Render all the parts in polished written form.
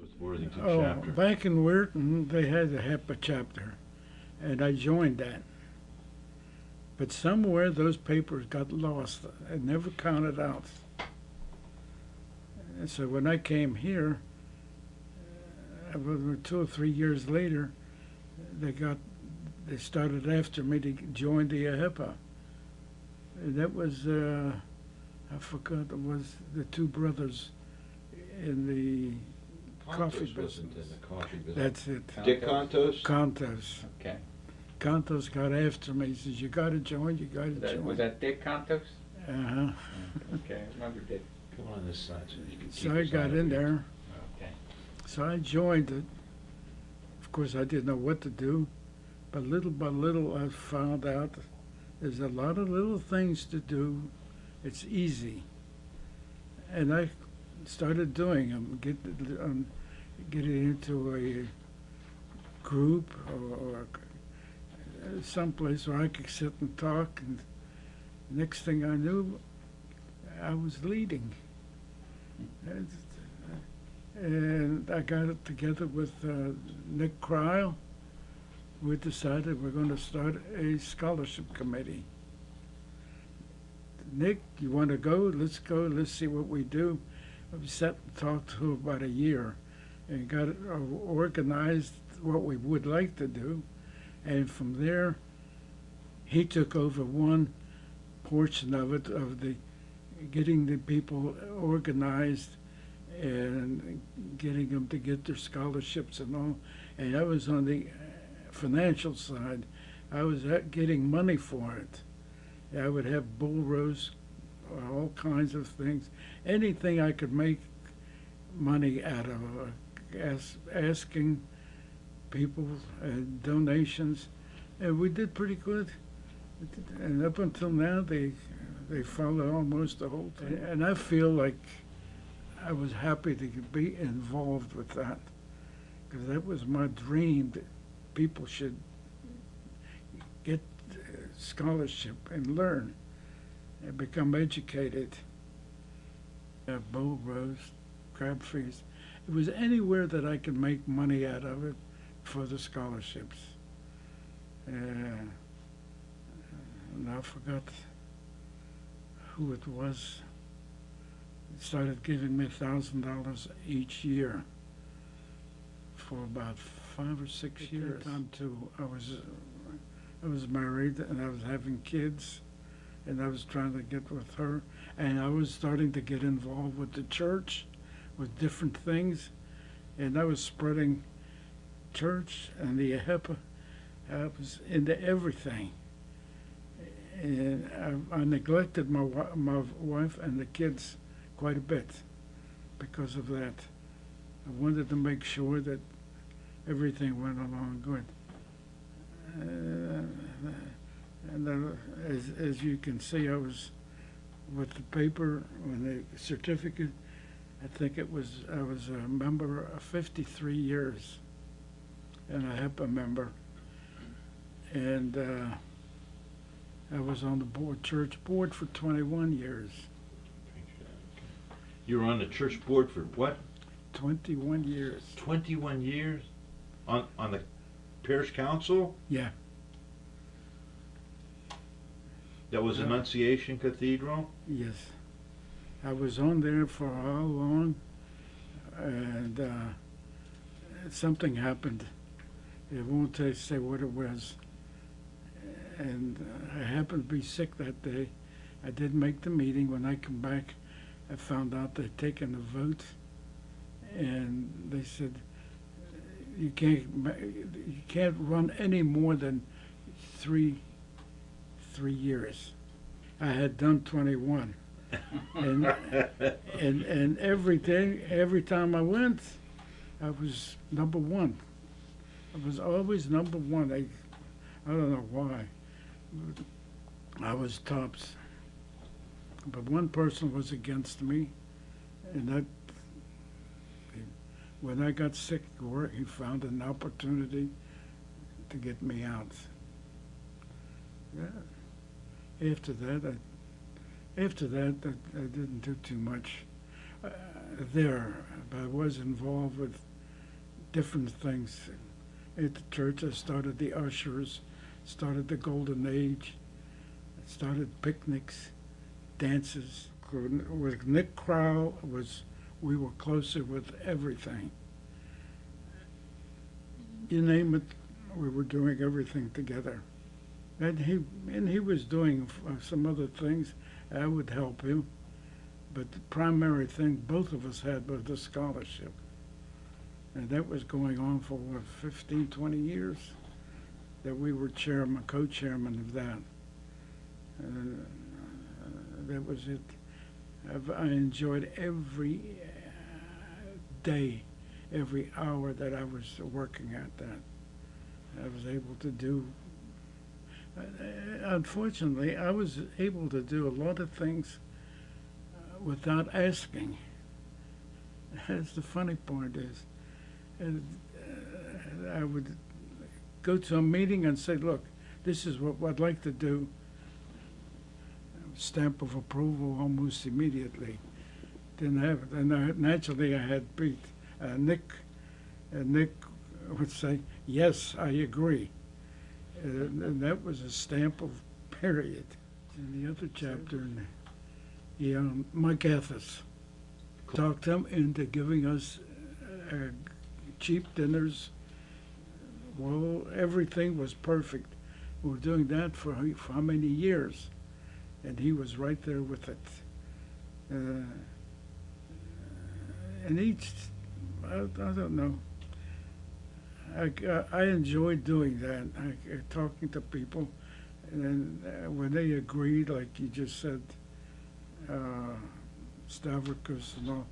With Worthington Oh, chapter. back in Weirton, they had a HEPA chapter, and I joined that. But somewhere those papers got lost and never counted out. And so when I came here, 2 or 3 years later, they got they started after me to join the HEPA. And that was I forgot, it was the two brothers in the coffee Contos business. wasn't in the coffee business. That's it. Dick Contos? Contos. Okay. Contos got after me. He says, "You got to join. You got to join." Was that Dick Contos? Uh-huh. Okay, I remember Dick. Come on this side so you can keep So I us got on in it. there. Okay. So I joined it. Of course, I didn't know what to do, but little by little, I found out there's a lot of little things to do. It's easy, and I started doing them. Getting into a group or someplace where I could sit and talk, and next thing I knew, I was leading. And I got it together with Nick Cryle. We decided we're going to start a scholarship committee. Nick, you want to go? Let's go. Let's see what we do. We sat and talked for about a year and got it organized what we would like to do. And from there, he took over one portion of it, of the getting the people organized and getting them to get their scholarships and all. And I was on the financial side. I was getting money for it. I would have bull roasts, all kinds of things, anything I could make money out of, asking people donations, and we did pretty good. And up until now, they follow almost the whole thing. And I feel like I was happy to be involved with that, because that was my dream, that people should get scholarship and learn and become educated. Bull roast, crab feast. It was anywhere that I could make money out of it for the scholarships. And I forgot who it was. It started giving me $1,000 each year for about 5 or 6 years. Time to I was married and I was having kids, and I was trying to get with her, and I was starting to get involved with the church, with different things, and I was spreading church and the HEPA. I was into everything, and I neglected my wife and the kids quite a bit because of that. I wanted to make sure that everything went along good. And as you can see, I was with the paper and the certificate. I think I was a member of 53 years, and a HEPA member. And I was on the church board for 21 years. You were on the church board for what? 21 years. 21 years? On the parish council? Yeah. That was Annunciation Cathedral? Yes. I was on there for how long? And something happened. I won't say what it was. And I happened to be sick that day. I didn't make the meeting. When I come back, I found out they'd taken a vote, and they said you can't run any more than three years. I had done 21, and every time I went, I was number one. I was always number one. I don't know why. I was tops. But one person was against me, and that when I got sick, he found an opportunity to get me out. Yeah. After that, I didn't do too much. there, but I was involved with different things. At the church, I started the ushers, started the Golden Age, started picnics, dances. With Nick Crowell, we were closer with everything. You name it, we were doing everything together. And he was doing some other things. I would help him. But the primary thing both of us had was the scholarship. And that was going on for, what, 15, 20 years? That we were co-chairman of that. That was it. I enjoyed every day, every hour that I was working at that. I was able to do, unfortunately, I was able to do a lot of things without asking. That's the funny part is. And I would go to a meeting and say, look, this is what I'd like to do. Stamp of approval almost immediately. Didn't have it. And naturally I had Pete. Nick would say, yes, I agree. And that was a stamp of period. In the other chapter, Mike Athos talked him into giving us cheap dinners. Well, everything was perfect. We were doing that for how many years? And he was right there with it. And I don't know. I enjoyed doing that, talking to people. And then when they agreed, like you just said, Stavrakos and all,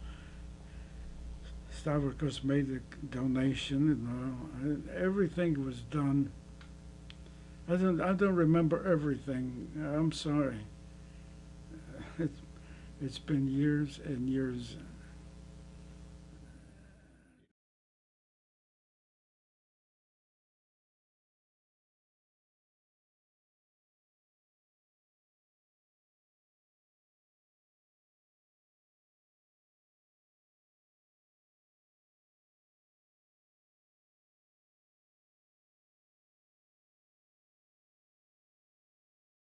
Stavrakos made a donation and all, and everything was done. I don't remember everything. I'm sorry. It's been years and years